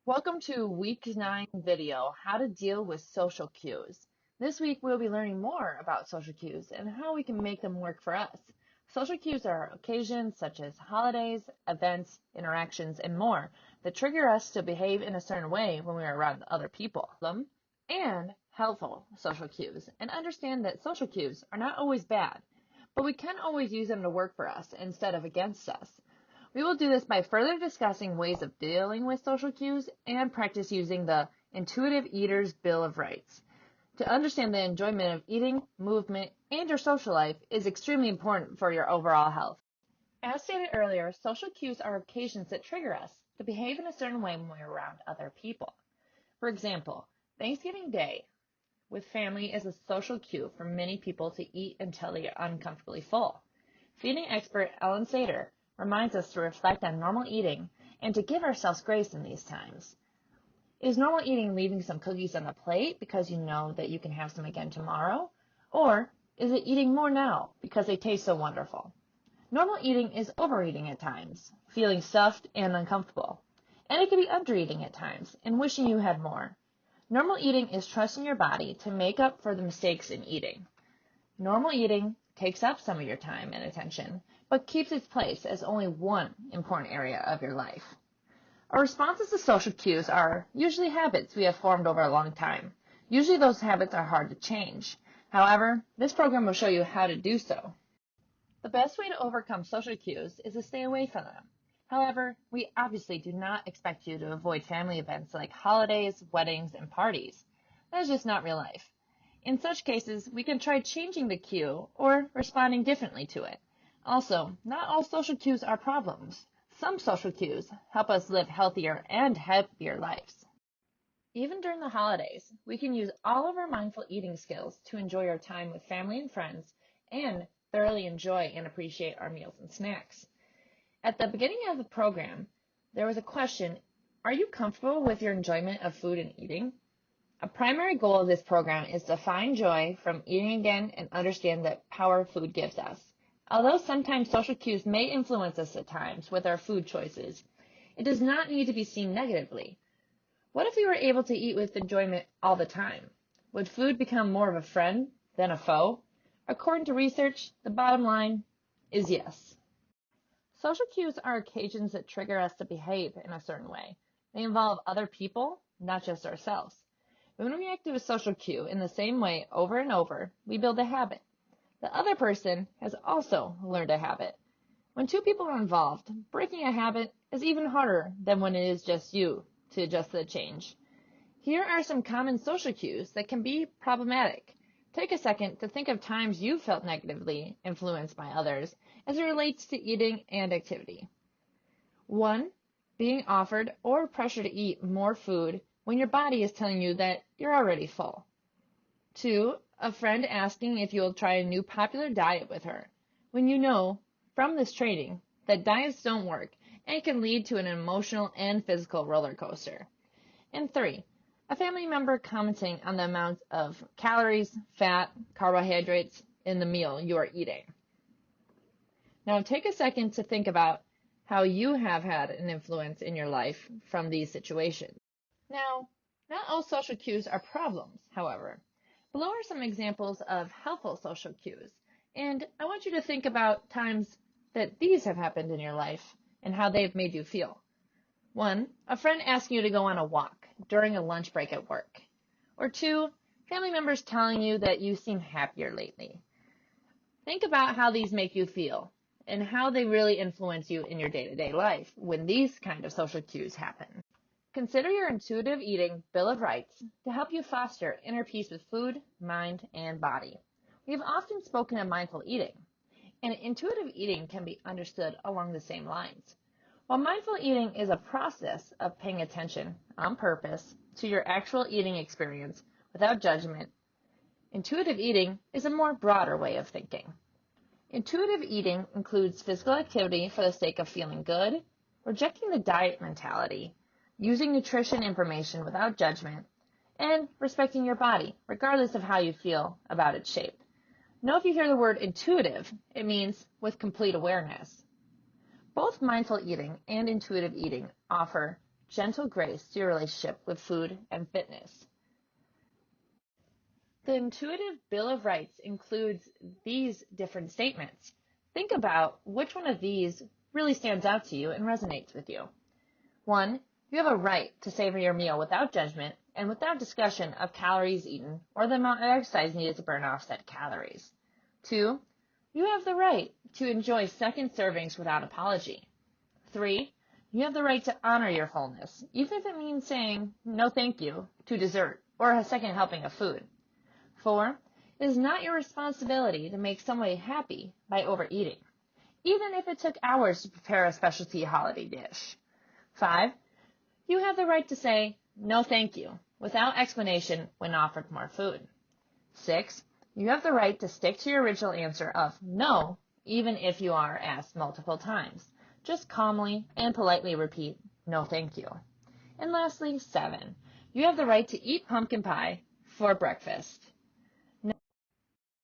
Welcome to week 9 video, how to deal with social cues. This week we'll be learning more about social cues and how we can make them work for us. Social cues are occasions such as holidays, events, interactions, and more that trigger us to behave in a certain way when we are around other people. And helpful social cues, and understand that social cues are not always bad, but we can always use them to work for us instead of against us. We will do this by further discussing ways of dealing with social cues and practice using the Intuitive Eater's Bill of Rights. To understand the enjoyment of eating, movement, and your social life is extremely important for your overall health. As stated earlier, social cues are occasions that trigger us to behave in a certain way when we're around other people. For example, Thanksgiving Day with family is a social cue for many people to eat until they are uncomfortably full. Feeding expert Ellen Sater reminds us to reflect on normal eating and to give ourselves grace in these times. Is normal eating leaving some cookies on the plate because you know that you can have some again tomorrow? Or is it eating more now because they taste so wonderful? Normal eating is overeating at times, feeling stuffed and uncomfortable. And it can be undereating at times and wishing you had more. Normal eating is trusting your body to make up for the mistakes in eating. Normal eating takes up some of your time and attention, but keeps its place as only one important area of your life. Our responses to social cues are usually habits we have formed over a long time. Usually those habits are hard to change. However, this program will show you how to do so. The best way to overcome social cues is to stay away from them. However, we obviously do not expect you to avoid family events like holidays, weddings, and parties. That is just not real life. In such cases, we can try changing the cue or responding differently to it. Also, not all social cues are problems. Some social cues help us live healthier and happier lives. Even during the holidays, we can use all of our mindful eating skills to enjoy our time with family and friends and thoroughly enjoy and appreciate our meals and snacks. At the beginning of the program, there was a question, are you comfortable with your enjoyment of food and eating? A primary goal of this program is to find joy from eating again and understand the power food gives us. Although sometimes social cues may influence us at times with our food choices, it does not need to be seen negatively. What if we were able to eat with enjoyment all the time? Would food become more of a friend than a foe? According to research, the bottom line is yes. Social cues are occasions that trigger us to behave in a certain way. They involve other people, not just ourselves. When we react to a social cue in the same way over and over, we build a habit. The other person has also learned a habit. When two people are involved, breaking a habit is even harder than when it is just you to adjust the change. Here are some common social cues that can be problematic. Take a second to think of times you felt negatively influenced by others as it relates to eating and activity. 1. Being offered or pressured to eat more food when your body is telling you that you're already full. 2. A friend asking if you will try a new popular diet with her, when you know from this training that diets don't work and it can lead to an emotional and physical roller coaster. And 3. A family member commenting on the amount of calories, fat, carbohydrates in the meal you are eating. Now take a second to think about how you have had an influence in your life from these situations. Now, not all social cues are problems, however. Below are some examples of helpful social cues, and I want you to think about times that these have happened in your life and how they've made you feel. 1. A friend asking you to go on a walk during a lunch break at work. Or 2. Family members telling you that you seem happier lately. Think about how these make you feel and how they really influence you in your day-to-day life when these kind of social cues happen. Consider your Intuitive Eating Bill of Rights to help you foster inner peace with food, mind, and body. We have often spoken of mindful eating, and intuitive eating can be understood along the same lines. While mindful eating is a process of paying attention on purpose to your actual eating experience without judgment, intuitive eating is a more broader way of thinking. Intuitive eating includes physical activity for the sake of feeling good, rejecting the diet mentality, using nutrition information without judgment, and respecting your body, regardless of how you feel about its shape. Know if you hear the word intuitive, it means with complete awareness. Both mindful eating and intuitive eating offer gentle grace to your relationship with food and fitness. The Intuitive Bill of Rights includes these different statements. Think about which one of these really stands out to you and resonates with you. 1. You have a right to savor your meal without judgment and without discussion of calories eaten or the amount of exercise needed to burn off said calories. 2. You have the right to enjoy second servings without apology. 3. You have the right to honor your fullness, even if it means saying no thank you to dessert or a second helping of food. 4. It is not your responsibility to make somebody happy by overeating, even if it took hours to prepare a specialty holiday dish. 5. You have the right to say no thank you without explanation when offered more food. 6. You have the right to stick to your original answer of no, even if you are asked multiple times. Just calmly and politely repeat no thank you. And lastly, 7. You have the right to eat pumpkin pie for breakfast.